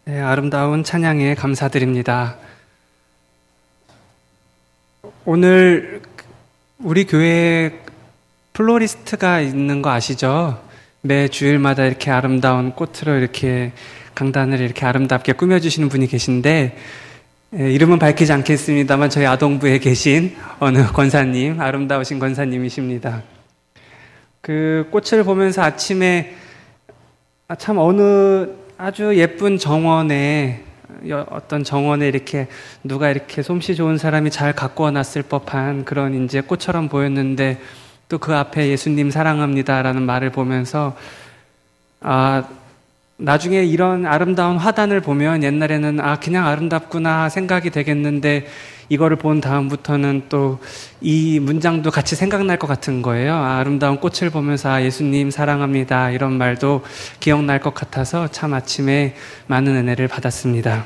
네, 아름다운 찬양에 감사드립니다. 오늘 우리 교회에 플로리스트가 있는 거 아시죠? 매 주일마다 이렇게 아름다운 꽃으로 이렇게 강단을 이렇게 아름답게 꾸며주시는 분이 계신데, 이름은 밝히지 않겠습니다만 저희 아동부에 계신 어느 권사님, 아름다우신 권사님이십니다. 그 꽃을 보면서 아침에 참 어느 아주 예쁜 정원에, 어떤 정원에 이렇게 누가 이렇게 솜씨 좋은 사람이 잘 가꾸어 놨을 법한 그런 이제 꽃처럼 보였는데, 또 그 앞에 예수님 사랑합니다라는 말을 보면서 나중에 이런 아름다운 화단을 보면 옛날에는 그냥 아름답구나 생각이 되겠는데, 이거를 본 다음부터는 또 이 문장도 같이 생각날 것 같은 거예요. 아름다운 꽃을 보면서 예수님 사랑합니다 이런 말도 기억날 것 같아서 참 아침에 많은 은혜를 받았습니다.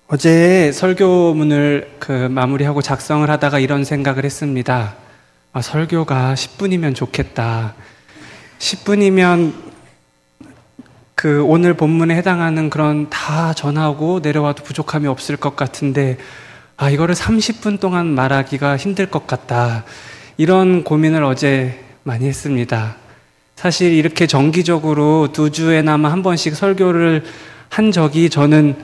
어제 설교문을 마무리하고 작성을 하다가 이런 생각을 했습니다. 설교가 10분이면 좋겠다. 10분이면 오늘 본문에 해당하는 그런 다 전하고 내려와도 부족함이 없을 것 같은데, 이거를 30분 동안 말하기가 힘들 것 같다. 이런 고민을 어제 많이 했습니다. 사실 이렇게 정기적으로 2주에나마 한 번씩 설교를 한 적이 저는,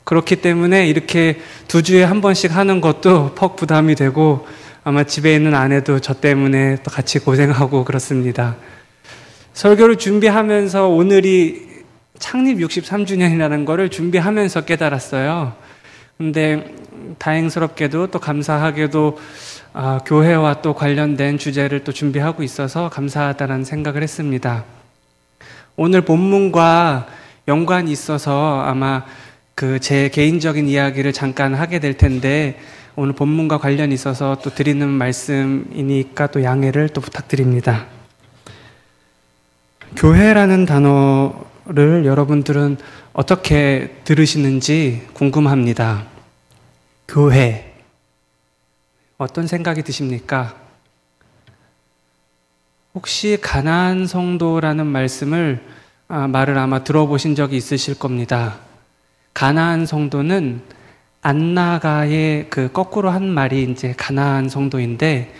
그렇기 때문에 이렇게 2주에 한 번씩 하는 것도 퍽 부담이 되고, 아마 집에 있는 아내도 저 때문에 또 같이 고생하고 그렇습니다. 설교를 준비하면서 오늘이 창립 63주년이라는 거를 준비하면서 깨달았어요. 근데 다행스럽게도 또 감사하게도 교회와 또 관련된 주제를 또 준비하고 있어서 감사하다는 생각을 했습니다. 오늘 본문과 연관이 있어서 아마 제 개인적인 이야기를 잠깐 하게 될 텐데, 오늘 본문과 관련이 있어서 또 드리는 말씀이니까 또 양해를 또 부탁드립니다. 교회라는 단어를 여러분들은 어떻게 들으시는지 궁금합니다. 교회. 어떤 생각이 드십니까? 혹시 가나안 성도라는 말을 아마 들어보신 적이 있으실 겁니다. 가나안 성도는 안나가의 거꾸로 한 말이 이제 가나안 성도인데,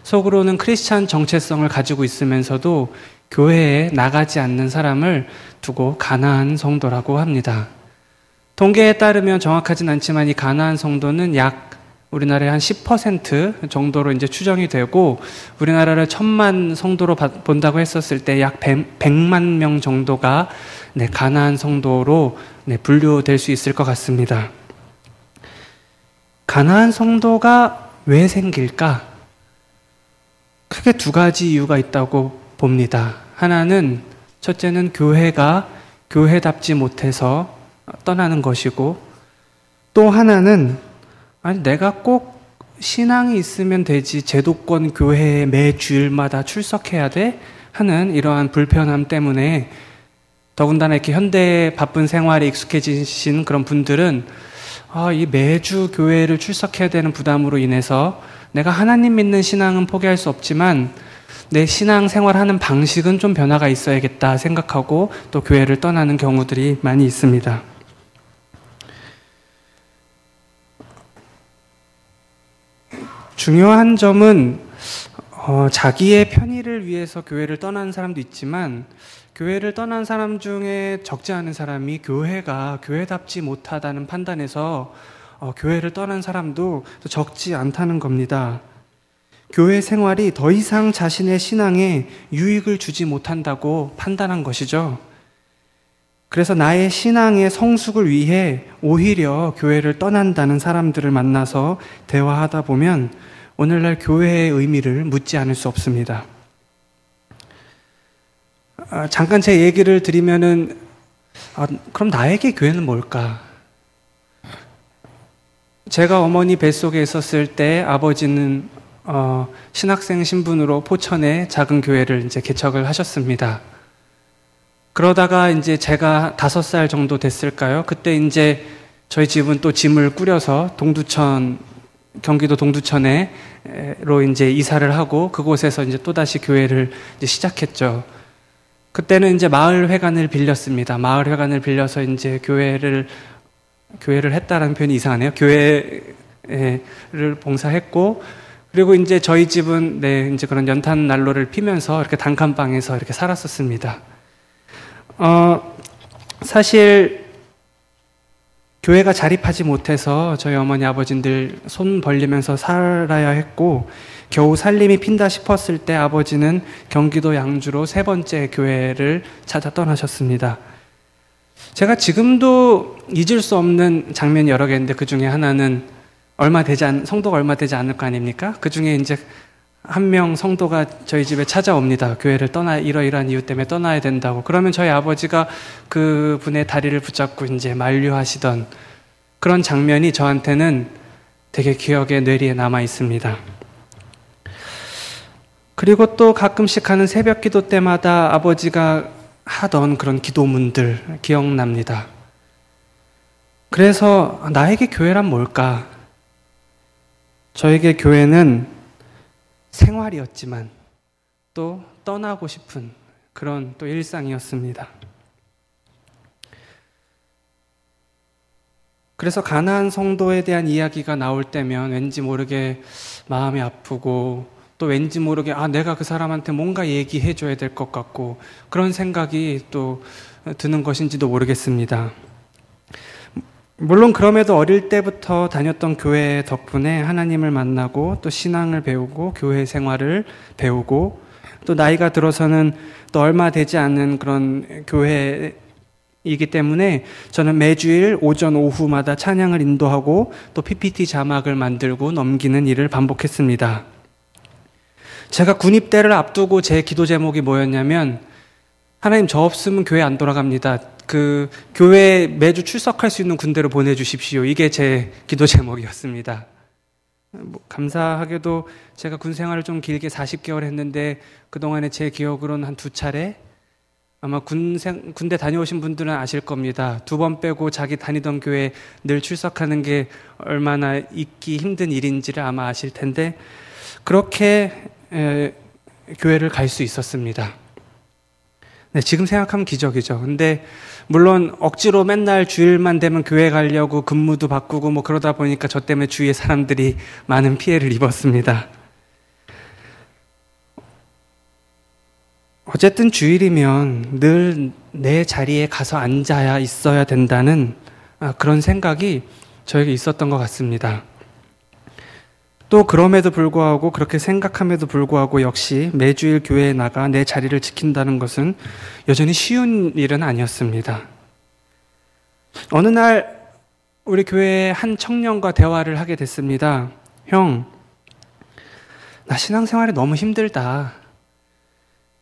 속으로는 크리스찬 정체성을 가지고 있으면서도 교회에 나가지 않는 사람을 두고 가나안 성도라고 합니다. 통계에 따르면 정확하진 않지만 이 가나안 성도는 약 우리나라의 한 10% 정도로 이제 추정이 되고, 우리나라를 1000만 성도로 본다고 했었을 때 약 100만 명 정도가 가나안 성도로 분류될 수 있을 것 같습니다. 가나안 성도가 왜 생길까? 크게 2가지 이유가 있다고 봅니다. 하나는, 첫째는 교회가 교회답지 못해서 떠나는 것이고, 또 하나는 내가 꼭 신앙이 있으면 되지 제도권 교회에 매 주일마다 출석해야 돼? 하는 이러한 불편함 때문에, 더군다나 이렇게 현대의 바쁜 생활에 익숙해지신 그런 분들은 이 매주 교회를 출석해야 되는 부담으로 인해서 내가 하나님 믿는 신앙은 포기할 수 없지만 내 신앙 생활하는 방식은 좀 변화가 있어야겠다 생각하고 또 교회를 떠나는 경우들이 많이 있습니다. 중요한 점은 자기의 편의를 위해서 교회를 떠나는 사람도 있지만, 교회를 떠난 사람 중에 적지 않은 사람이 교회가 교회답지 못하다는 판단에서 교회를 떠난 사람도 적지 않다는 겁니다. 교회 생활이 더 이상 자신의 신앙에 유익을 주지 못한다고 판단한 것이죠. 그래서 나의 신앙의 성숙을 위해 오히려 교회를 떠난다는 사람들을 만나서 대화하다 보면 오늘날 교회의 의미를 묻지 않을 수 없습니다. 잠깐 제 얘기를 드리면은, 그럼 나에게 교회는 뭘까? 제가 어머니 뱃속에 있었을 때 아버지는 신학생 신분으로 포천에 작은 교회를 이제 개척을 하셨습니다. 그러다가 이제 제가 5살 정도 됐을까요? 그때 이제 저희 집은 또 짐을 꾸려서 경기도 동두천에로 이제 이사를 하고 그곳에서 이제 또다시 교회를 이제 시작했죠. 그때는 이제 마을회관을 빌렸습니다. 마을회관을 빌려서 이제 교회를 했다라는 표현이 이상하네요. 교회를 봉사했고, 그리고 이제 저희 집은 이제 그런 연탄 난로를 피면서 이렇게 단칸방에서 이렇게 살았었습니다. 사실 교회가 자립하지 못해서 저희 어머니 아버지들 손 벌리면서 살아야 했고, 겨우 살림이 핀다 싶었을 때 아버지는 경기도 양주로 3번째 교회를 찾아 떠나셨습니다. 제가 지금도 잊을 수 없는 장면이 여러 개 있는데, 그 중에 하나는 성도가 얼마 되지 않을 거 아닙니까? 그 중에 이제 한 명 성도가 저희 집에 찾아옵니다. 교회를 이러이러한 이유 때문에 떠나야 된다고. 그러면 저희 아버지가 그 분의 다리를 붙잡고 이제 만류하시던 그런 장면이 저한테는 되게 기억에, 뇌리에 남아 있습니다. 그리고 또 가끔씩 하는 새벽 기도 때마다 아버지가 하던 그런 기도문들 기억납니다. 그래서 나에게 교회란 뭘까? 저에게 교회는 생활이었지만 또 떠나고 싶은 그런 또 일상이었습니다. 그래서 가나안 성도에 대한 이야기가 나올 때면 왠지 모르게 마음이 아프고, 또 왠지 모르게 내가 그 사람한테 뭔가 얘기해 줘야 될 것 같고, 그런 생각이 또 드는 것인지도 모르겠습니다. 물론 그럼에도 어릴 때부터 다녔던 교회 덕분에 하나님을 만나고 또 신앙을 배우고 교회 생활을 배우고, 또 나이가 들어서는 또 얼마 되지 않은 그런 교회이기 때문에 저는 매주일 오전 오후마다 찬양을 인도하고 또 PPT 자막을 만들고 넘기는 일을 반복했습니다. 제가 군입대를 앞두고 제 기도 제목이 뭐였냐면, 하나님, 저 없으면 교회 안 돌아갑니다. 그 교회에 매주 출석할 수 있는 군대로 보내주십시오. 이게 제 기도 제목이었습니다. 감사하게도 제가 군 생활을 좀 길게 40개월 했는데, 그동안에 제 기억으로는 한 2차례, 아마 군대 다녀오신 분들은 아실 겁니다. 2번 빼고 자기 다니던 교회에 늘 출석하는 게 얼마나 잊기 힘든 일인지를 아마 아실 텐데, 그렇게 교회를 갈 수 있었습니다. 네, 지금 생각하면 기적이죠. 근데 물론 억지로 맨날 주일만 되면 교회 가려고 근무도 바꾸고 뭐 그러다 보니까 저 때문에 주위의 사람들이 많은 피해를 입었습니다. 어쨌든 주일이면 늘 내 자리에 가서 앉아야 있어야 된다는 그런 생각이 저에게 있었던 것 같습니다. 또 그럼에도 불구하고, 그렇게 생각함에도 불구하고 역시 매주일 교회에 나가 내 자리를 지킨다는 것은 여전히 쉬운 일은 아니었습니다. 어느 날 우리 교회의 한 청년과 대화를 하게 됐습니다. 형, 나 신앙생활이 너무 힘들다.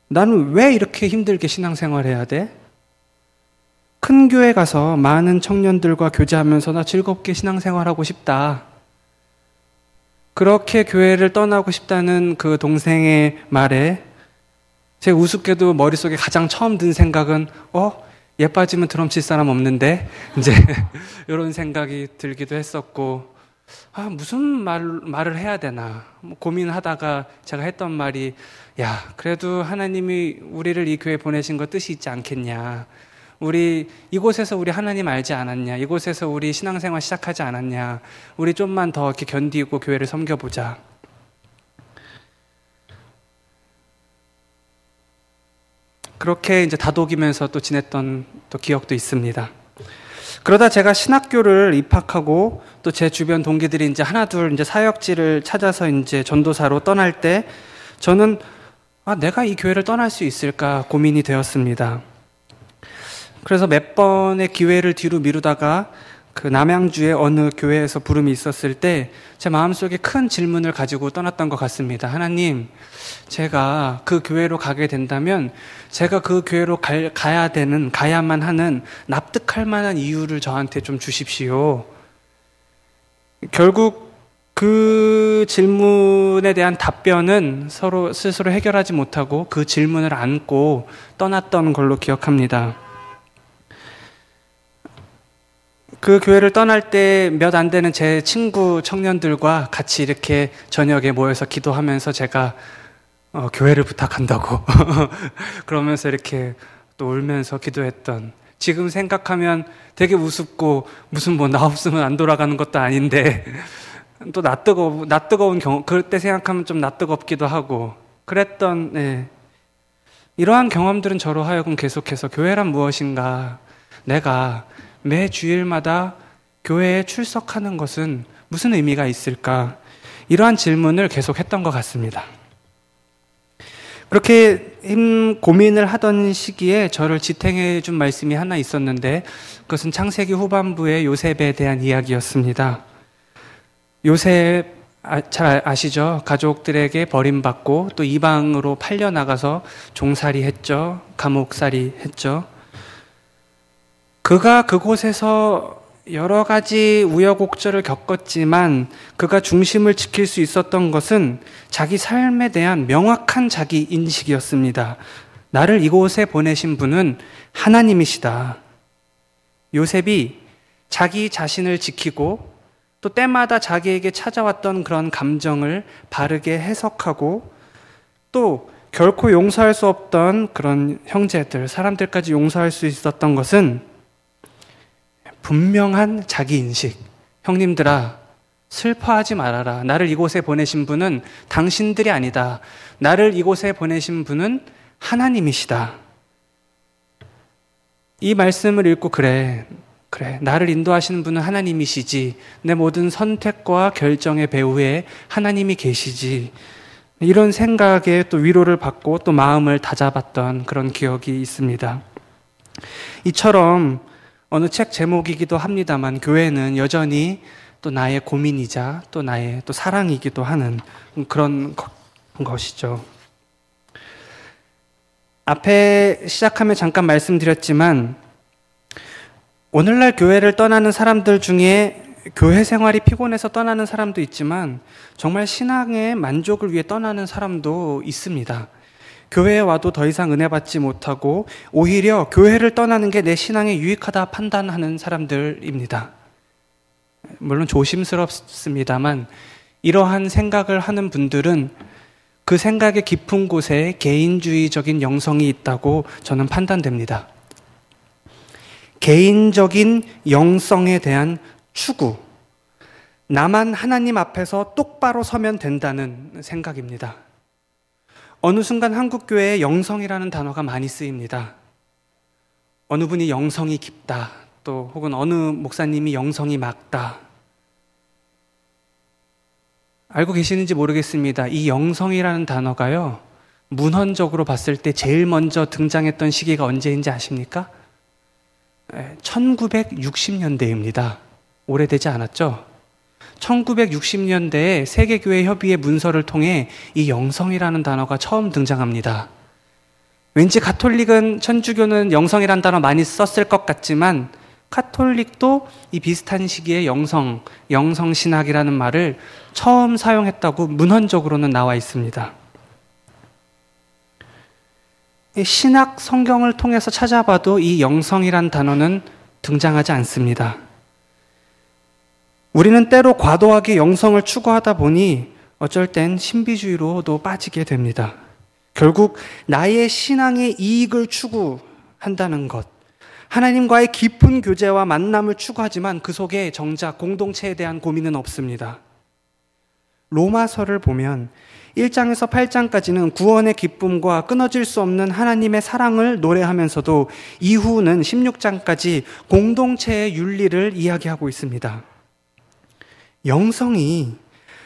나는 왜 이렇게 힘들게 신앙생활해야 돼? 큰 교회 가서 많은 청년들과 교제하면서 나 즐겁게 신앙생활하고 싶다. 그렇게 교회를 떠나고 싶다는 그 동생의 말에 제 우습게도 머릿속에 가장 처음 든 생각은 얘 빠지면 드럼 칠 사람 없는데 이제 이런 생각이 들기도 했었고, 무슨 말을 해야 되나 고민하다가 제가 했던 말이, 야, 그래도 하나님이 우리를 이 교회에 보내신 거 뜻이 있지 않겠냐. 우리 이곳에서 우리 하나님 알지 않았냐? 이곳에서 우리 신앙생활 시작하지 않았냐? 우리 좀만 더 이렇게 견디고 교회를 섬겨보자. 그렇게 이제 다독이면서 또 지냈던 또 기억도 있습니다. 그러다 제가 신학교를 입학하고 또 제 주변 동기들이 이제 하나둘 이제 사역지를 찾아서 이제 전도사로 떠날 때 저는 내가 이 교회를 떠날 수 있을까 고민이 되었습니다. 그래서 몇 번의 기회를 뒤로 미루다가 그 남양주의 어느 교회에서 부름이 있었을 때 제 마음속에 큰 질문을 가지고 떠났던 것 같습니다. 하나님, 제가 그 교회로 가게 된다면 제가 그 교회로 가야만 하는 납득할 만한 이유를 저한테 좀 주십시오. 결국 그 질문에 대한 답변은 서로 스스로 해결하지 못하고 그 질문을 안고 떠났던 걸로 기억합니다. 그 교회를 떠날 때 몇 안 되는 제 친구 청년들과 같이 이렇게 저녁에 모여서 기도하면서 제가 교회를 부탁한다고 그러면서 이렇게 또 울면서 기도했던, 지금 생각하면 되게 우습고 무슨 뭐 나 없으면 안 돌아가는 것도 아닌데 또 낯뜨거운 경험, 그때 생각하면 좀 낯뜨겁기도 하고 그랬던, 네. 이러한 경험들은 저로 하여금 계속해서 교회란 무엇인가, 내가 매 주일마다 교회에 출석하는 것은 무슨 의미가 있을까, 이러한 질문을 계속 했던 것 같습니다. 그렇게 고민을 하던 시기에 저를 지탱해 준 말씀이 하나 있었는데, 그것은 창세기 후반부의 요셉에 대한 이야기였습니다. 요셉 잘 아시죠? 가족들에게 버림받고 또 이방으로 팔려나가서 종살이 했죠. 감옥살이 했죠. 그가 그곳에서 여러 가지 우여곡절을 겪었지만 그가 중심을 지킬 수 있었던 것은 자기 삶에 대한 명확한 자기 인식이었습니다. 나를 이곳에 보내신 분은 하나님이시다. 요셉이 자기 자신을 지키고 또 때마다 자기에게 찾아왔던 그런 감정을 바르게 해석하고, 또 결코 용서할 수 없던 그런 형제들, 사람들까지 용서할 수 있었던 것은 분명한 자기인식. 형님들아, 슬퍼하지 말아라. 나를 이곳에 보내신 분은 당신들이 아니다. 나를 이곳에 보내신 분은 하나님이시다. 이 말씀을 읽고 그래, 나를 인도하시는 분은 하나님이시지, 내 모든 선택과 결정의 배후에 하나님이 계시지, 이런 생각에 또 위로를 받고 또 마음을 다잡았던 그런 기억이 있습니다. 이처럼 어느 책 제목이기도 합니다만, 교회는 여전히 또 나의 고민이자 또 나의 또 사랑이기도 하는 그런 것이죠. 앞에 시작하며 잠깐 말씀드렸지만, 오늘날 교회를 떠나는 사람들 중에 교회 생활이 피곤해서 떠나는 사람도 있지만 정말 신앙의 만족을 위해 떠나는 사람도 있습니다. 교회에 와도 더 이상 은혜 받지 못하고 오히려 교회를 떠나는 게 내 신앙에 유익하다 판단하는 사람들입니다. 물론 조심스럽습니다만 이러한 생각을 하는 분들은 그 생각의 깊은 곳에 개인주의적인 영성이 있다고 저는 판단됩니다. 개인적인 영성에 대한 추구, 나만 하나님 앞에서 똑바로 서면 된다는 생각입니다. 어느 순간 한국교회에 영성이라는 단어가 많이 쓰입니다. 어느 분이 영성이 깊다, 또 혹은 어느 목사님이 영성이 맑다. 알고 계시는지 모르겠습니다. 이 영성이라는 단어가요, 문헌적으로 봤을 때 제일 먼저 등장했던 시기가 언제인지 아십니까? 1960년대입니다. 오래되지 않았죠? 1960년대에 세계교회 협의회 문서를 통해 이 영성이라는 단어가 처음 등장합니다. 왠지 가톨릭은, 천주교는 영성이라는 단어 많이 썼을 것 같지만 카톨릭도 이 비슷한 시기에 영성신학이라는 말을 처음 사용했다고 문헌적으로는 나와 있습니다. 신학 성경을 통해서 찾아봐도 이 영성이란 단어는 등장하지 않습니다. 우리는 때로 과도하게 영성을 추구하다 보니 어쩔 땐 신비주의로도 빠지게 됩니다. 결국 나의 신앙의 이익을 추구한다는 것, 하나님과의 깊은 교제와 만남을 추구하지만 그 속에 정작 공동체에 대한 고민은 없습니다. 로마서를 보면 1장에서 8장까지는 구원의 기쁨과 끊어질 수 없는 하나님의 사랑을 노래하면서도 이후는 16장까지 공동체의 윤리를 이야기하고 있습니다. 영성이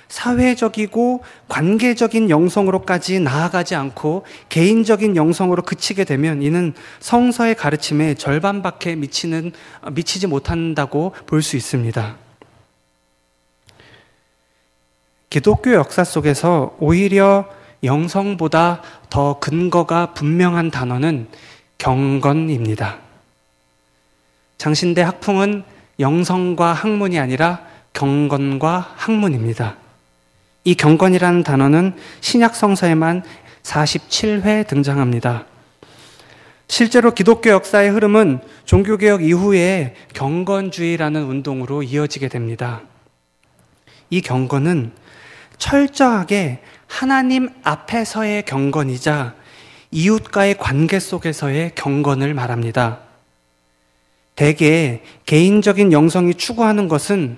사회적이고 관계적인 영성으로까지 나아가지 않고 개인적인 영성으로 그치게 되면 이는 성서의 가르침에 절반밖에 미치지 못한다고 볼 수 있습니다. 기독교 역사 속에서 오히려 영성보다 더 근거가 분명한 단어는 경건입니다. 장신대 학풍은 영성과 학문이 아니라 경건과 학문입니다. 이 경건이라는 단어는 신약 성서에만 47회 등장합니다. 실제로 기독교 역사의 흐름은 종교개혁 이후에 경건주의라는 운동으로 이어지게 됩니다. 이 경건은 철저하게 하나님 앞에서의 경건이자 이웃과의 관계 속에서의 경건을 말합니다. 대개 개인적인 영성이 추구하는 것은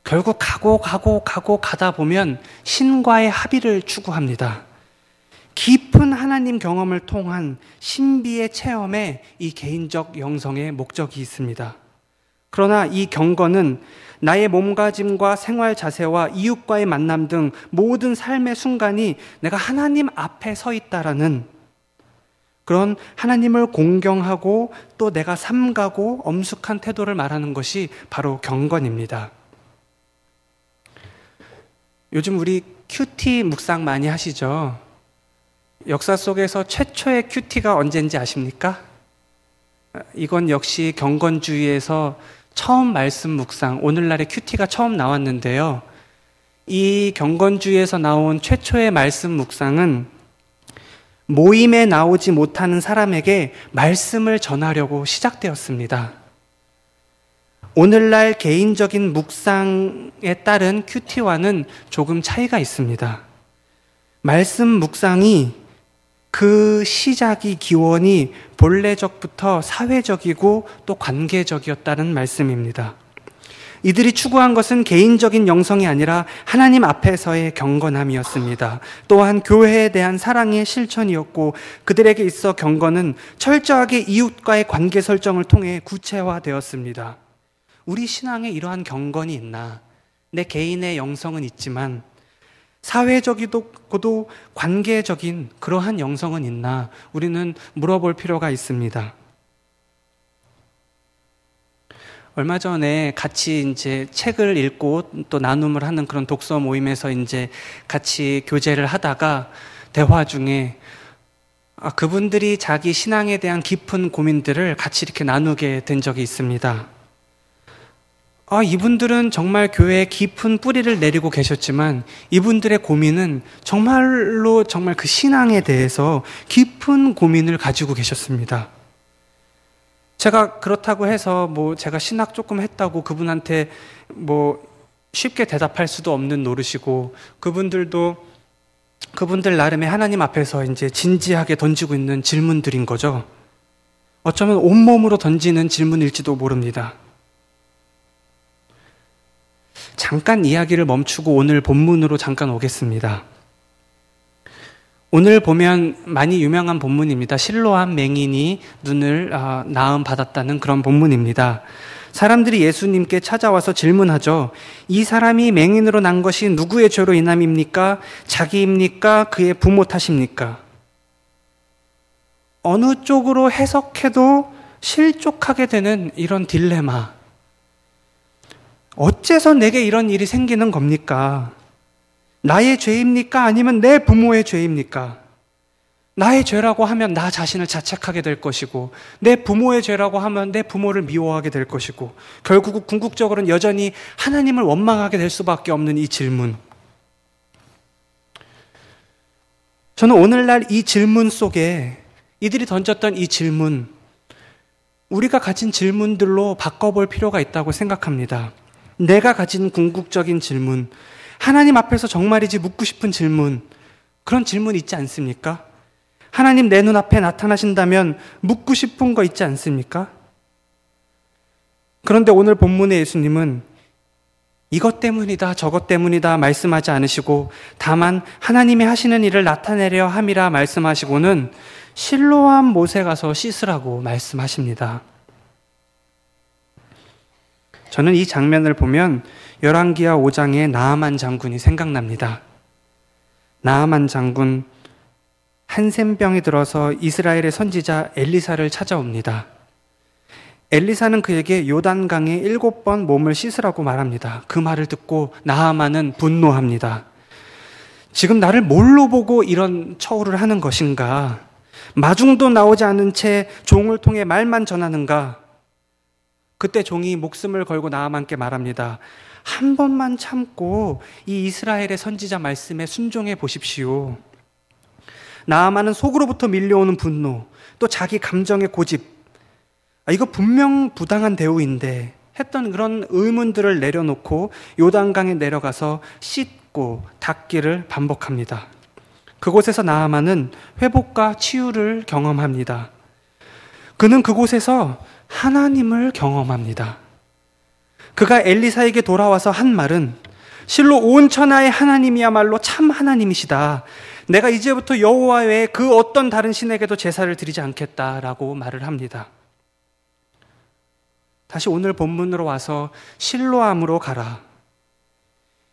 결국 가다 보면 신과의 합의를 추구합니다. 깊은 하나님 경험을 통한 신비의 체험에 이 개인적 영성의 목적이 있습니다. 그러나 이 경건은 나의 몸가짐과 생활 자세와 이웃과의 만남 등 모든 삶의 순간이 내가 하나님 앞에 서 있다라는 그런 하나님을 공경하고 또 내가 삼가고 엄숙한 태도를 말하는 것이 바로 경건입니다. 요즘 우리 큐티 묵상 많이 하시죠? 역사 속에서 최초의 큐티가 언제인지 아십니까? 이건 역시 경건주의에서 처음 말씀 묵상, 오늘날의 큐티가 처음 나왔는데요. 이 경건주의에서 나온 최초의 말씀 묵상은 모임에 나오지 못하는 사람에게 말씀을 전하려고 시작되었습니다. 오늘날 개인적인 묵상에 따른 큐티와는 조금 차이가 있습니다. 말씀 묵상이 그 시작이 기원이 본래적부터 사회적이고 또 관계적이었다는 말씀입니다. 이들이 추구한 것은 개인적인 영성이 아니라 하나님 앞에서의 경건함이었습니다. 또한 교회에 대한 사랑의 실천이었고 그들에게 있어 경건은 철저하게 이웃과의 관계 설정을 통해 구체화되었습니다. 우리 신앙에 이러한 경건이 있나? 내 개인의 영성은 있지만 사회적이고도 관계적인 그러한 영성은 있나? 우리는 물어볼 필요가 있습니다. 얼마 전에 같이 이제 책을 읽고 또 나눔을 하는 그런 독서 모임에서 이제 같이 교제를 하다가 대화 중에 그분들이 자기 신앙에 대한 깊은 고민들을 같이 이렇게 나누게 된 적이 있습니다. 이분들은 정말 교회에 깊은 뿌리를 내리고 계셨지만 이분들의 고민은 정말로 정말 그 신앙에 대해서 깊은 고민을 가지고 계셨습니다. 제가 그렇다고 해서 제가 신학 조금 했다고 그분한테 쉽게 대답할 수도 없는 노릇이고 그분들 나름의 하나님 앞에서 이제 진지하게 던지고 있는 질문들인 거죠. 어쩌면 온몸으로 던지는 질문일지도 모릅니다. 잠깐 이야기를 멈추고 오늘 본문으로 잠깐 오겠습니다. 오늘 보면 많이 유명한 본문입니다. 실로암 맹인이 눈을 나음 받았다는 그런 본문입니다. 사람들이 예수님께 찾아와서 질문하죠. 이 사람이 맹인으로 난 것이 누구의 죄로 인함입니까? 자기입니까? 그의 부모 탓입니까? 어느 쪽으로 해석해도 실족하게 되는 이런 딜레마. 어째서 내게 이런 일이 생기는 겁니까? 나의 죄입니까? 아니면 내 부모의 죄입니까? 나의 죄라고 하면 나 자신을 자책하게 될 것이고 내 부모의 죄라고 하면 내 부모를 미워하게 될 것이고 결국 궁극적으로는 여전히 하나님을 원망하게 될 수밖에 없는 이 질문. 저는 오늘날 이 질문 속에 이들이 던졌던 이 질문, 우리가 가진 질문들로 바꿔볼 필요가 있다고 생각합니다. 내가 가진 궁극적인 질문, 하나님 앞에서 정말이지 묻고 싶은 질문, 그런 질문 있지 않습니까? 하나님 내 눈앞에 나타나신다면 묻고 싶은 거 있지 않습니까? 그런데 오늘 본문의 예수님은 이것 때문이다 저것 때문이다 말씀하지 않으시고 다만 하나님이 하시는 일을 나타내려 함이라 말씀하시고는 실로암 못에 가서 씻으라고 말씀하십니다. 저는 이 장면을 보면 열왕기하 5장의 나아만 장군이 생각납니다. 나아만 장군, 한센병이 들어서 이스라엘의 선지자 엘리사를 찾아옵니다. 엘리사는 그에게 요단강에 7번 몸을 씻으라고 말합니다. 그 말을 듣고 나아만은 분노합니다. 지금 나를 뭘로 보고 이런 처우를 하는 것인가? 마중도 나오지 않은 채 종을 통해 말만 전하는가? 그때 종이 목숨을 걸고 나아만께 말합니다. 한 번만 참고 이 이스라엘의 선지자 말씀에 순종해 보십시오. 나아만은 속으로부터 밀려오는 분노, 또 자기 감정의 고집, 이거 분명 부당한 대우인데 했던 그런 의문들을 내려놓고 요단강에 내려가서 씻고 닦기를 반복합니다. 그곳에서 나아만은 회복과 치유를 경험합니다. 그는 그곳에서 하나님을 경험합니다. 그가 엘리사에게 돌아와서 한 말은 실로 온 천하의 하나님이야말로 참 하나님이시다. 내가 이제부터 여호와 외에 그 어떤 다른 신에게도 제사를 드리지 않겠다라고 말을 합니다. 다시 오늘 본문으로 와서 실로암으로 가라.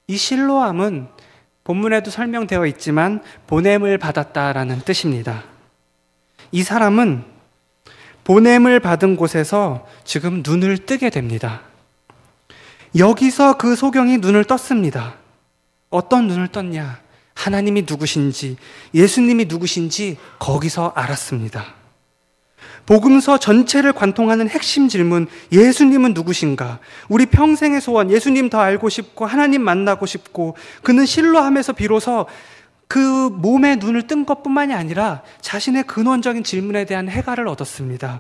이 실로암은 본문에도 설명되어 있지만 보냄을 받았다라는 뜻입니다. 이 사람은 보냄을 받은 곳에서 지금 눈을 뜨게 됩니다. 여기서 그 소경이 눈을 떴습니다. 어떤 눈을 떴냐? 하나님이 누구신지, 예수님이 누구신지 거기서 알았습니다. 복음서 전체를 관통하는 핵심 질문, 예수님은 누구신가? 우리 평생의 소원, 예수님 더 알고 싶고 하나님 만나고 싶고, 그는 실로암에서 비로소 그 몸에 눈을 뜬 것뿐만이 아니라 자신의 근원적인 질문에 대한 해결을 얻었습니다.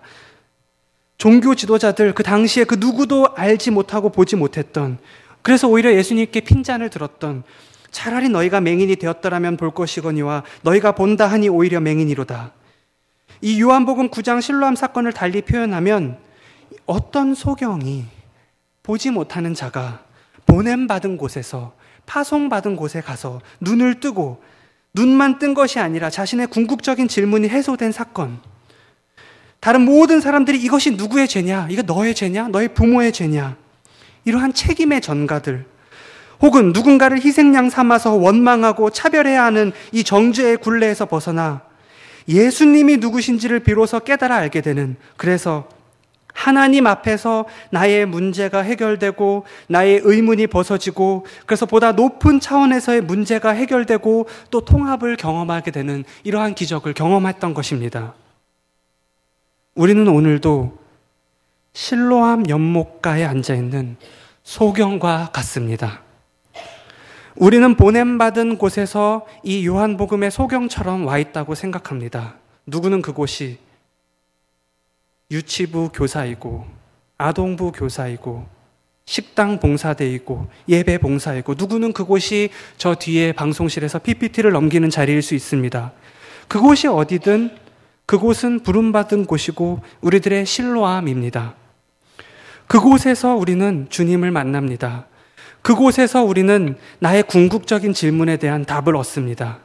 종교 지도자들, 그 당시에 그 누구도 알지 못하고 보지 못했던, 그래서 오히려 예수님께 핀잔을 들었던, 차라리 너희가 맹인이 되었더라면 볼 것이거니와 너희가 본다 하니 오히려 맹인이로다. 이 요한복음 9장 실로암 사건을 달리 표현하면 어떤 소경이 보지 못하는 자가 보냄받은 곳에서, 파송받은 곳에 가서 눈을 뜨고, 눈만 뜬 것이 아니라 자신의 궁극적인 질문이 해소된 사건. 다른 모든 사람들이 이것이 누구의 죄냐? 이거 너의 죄냐? 너의 부모의 죄냐? 이러한 책임의 전가들, 혹은 누군가를 희생양 삼아서 원망하고 차별해야 하는 이 정죄의 굴레에서 벗어나 예수님이 누구신지를 비로소 깨달아 알게 되는, 그래서 하나님 앞에서 나의 문제가 해결되고 나의 의문이 벗어지고, 그래서 보다 높은 차원에서의 문제가 해결되고 또 통합을 경험하게 되는 이러한 기적을 경험했던 것입니다. 우리는 오늘도 실로암 연못가에 앉아있는 소경과 같습니다. 우리는 보냄받은 곳에서 이 요한복음의 소경처럼 와 있다고 생각합니다. 누구는 그곳이 유치부 교사이고, 아동부 교사이고, 식당 봉사대이고, 예배 봉사이고, 누구는 그곳이 저 뒤에 방송실에서 PPT를 넘기는 자리일 수 있습니다. 그곳이 어디든 그곳은 부름받은 곳이고 우리들의 실로암입니다. 그곳에서 우리는 주님을 만납니다. 그곳에서 우리는 나의 궁극적인 질문에 대한 답을 얻습니다.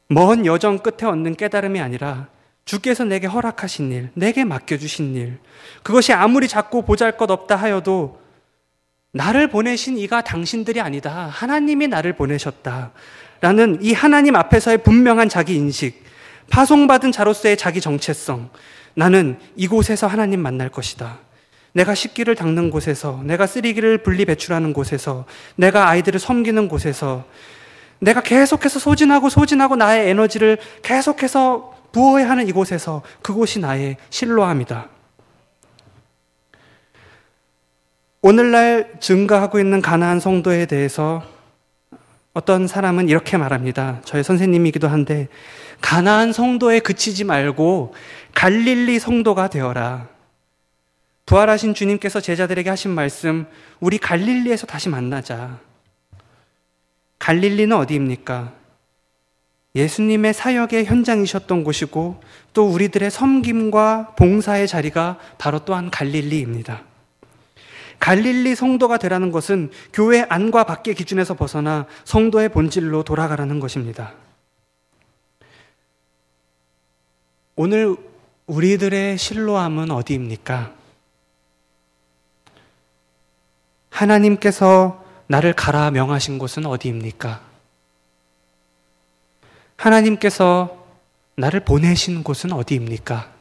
먼 여정 끝에 얻는 깨달음이 아니라 주께서 내게 허락하신 일, 내게 맡겨주신 일, 그것이 아무리 작고 보잘것없다 하여도 나를 보내신 이가 당신들이 아니다, 하나님이 나를 보내셨다 라는 이 하나님 앞에서의 분명한 자기 인식, 파송받은 자로서의 자기 정체성, 나는 이곳에서 하나님 만날 것이다. 내가 식기를 닦는 곳에서, 내가 쓰레기를 분리 배출하는 곳에서, 내가 아이들을 섬기는 곳에서, 내가 계속해서 소진하고 나의 에너지를 계속해서 부어야 하는 이곳에서, 그곳이 나의 실로암이다. 오늘날 증가하고 있는 가나안 성도에 대해서 어떤 사람은 이렇게 말합니다. 저의 선생님이기도 한데, 가나안 성도에 그치지 말고 갈릴리 성도가 되어라. 부활하신 주님께서 제자들에게 하신 말씀, 우리 갈릴리에서 다시 만나자. 갈릴리는 어디입니까? 예수님의 사역의 현장이셨던 곳이고 또 우리들의 섬김과 봉사의 자리가 바로 또한 갈릴리입니다. 갈릴리 성도가 되라는 것은 교회 안과 밖의 기준에서 벗어나 성도의 본질로 돌아가라는 것입니다. 오늘 우리들의 실로암은 어디입니까? 하나님께서 나를 가라 명하신 곳은 어디입니까? 하나님께서 나를 보내신 곳은 어디입니까?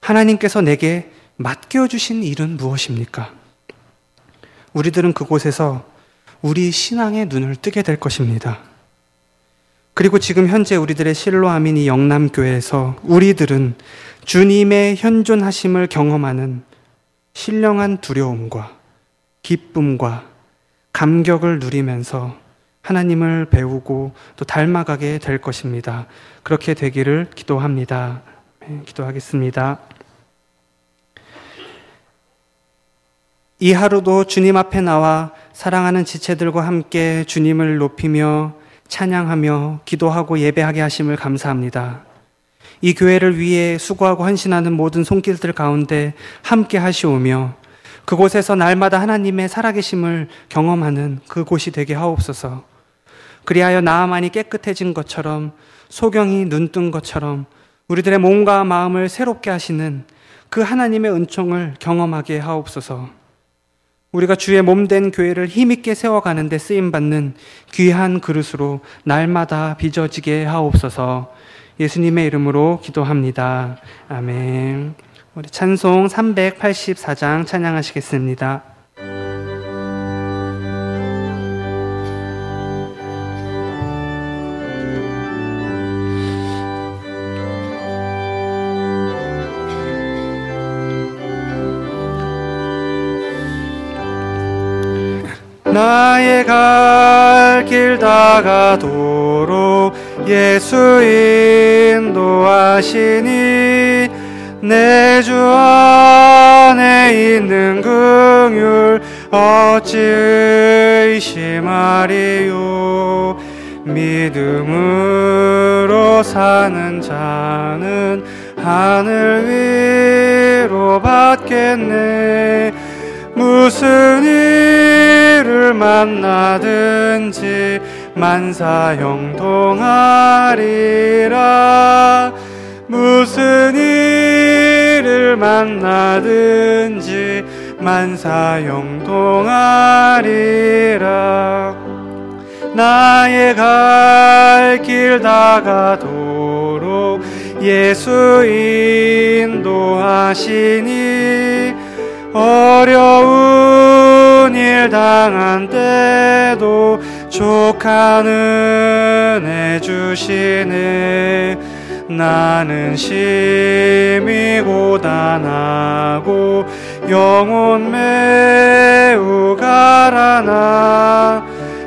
하나님께서 내게 맡겨주신 일은 무엇입니까? 우리들은 그곳에서 우리 신앙의 눈을 뜨게 될 것입니다. 그리고 지금 현재 우리들의 실로암인 이 영남교회에서 우리들은 주님의 현존하심을 경험하는 신령한 두려움과 기쁨과 감격을 누리면서 하나님을 배우고 또 닮아가게 될 것입니다. 그렇게 되기를 기도합니다. 기도하겠습니다. 이 하루도 주님 앞에 나와 사랑하는 지체들과 함께 주님을 높이며 찬양하며 기도하고 예배하게 하심을 감사합니다. 이 교회를 위해 수고하고 헌신하는 모든 손길들 가운데 함께 하시오며 그곳에서 날마다 하나님의 살아계심을 경험하는 그곳이 되게 하옵소서. 그리하여 나아만이 깨끗해진 것처럼 소경이 눈뜬 것처럼 우리들의 몸과 마음을 새롭게 하시는 그 하나님의 은총을 경험하게 하옵소서. 우리가 주의 몸된 교회를 힘있게 세워가는 데 쓰임받는 귀한 그릇으로 날마다 빚어지게 하옵소서. 예수님의 이름으로 기도합니다. 아멘. 우리 찬송 384장 찬양하시겠습니다. 나의 갈 길 다가도록 예수 인도하시니 내 주 안에 있는 긍휼 어찌 의심하리요. 믿음으로 사는 자는 하늘 위로 받겠네. 무슨 일을 만나든지 만사형통하리라. 무슨 일을 만나든지 만사형통하리라. 나의 갈 길 다가도록 예수 인도하시니 어려운 일 당한 때도 족한 은혜 주시네. 나는 심히 고단하고 영혼 매우 가라나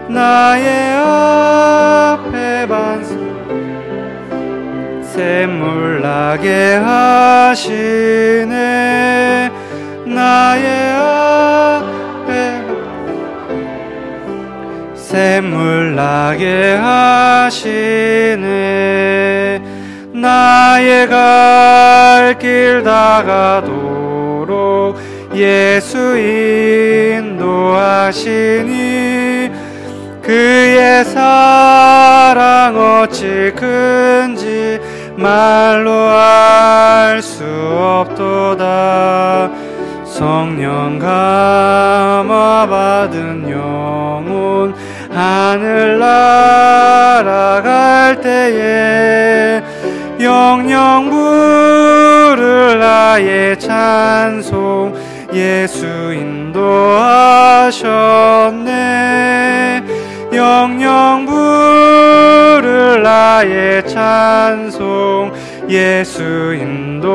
나의 앞에 반석 샘물 나게 하시네. 나의 앞에 샘물 나게 하시네. 나의 갈 길 다가도록 예수 인도하시니 그의 사랑 어찌 큰지 말로 알 수 없도다. 성령 감화 받은 영혼 하늘 날아갈 때에 영영 부를 나의 찬송 예수 인도하셨네. 영영 부를 나의 찬송 예수 인도하셨네.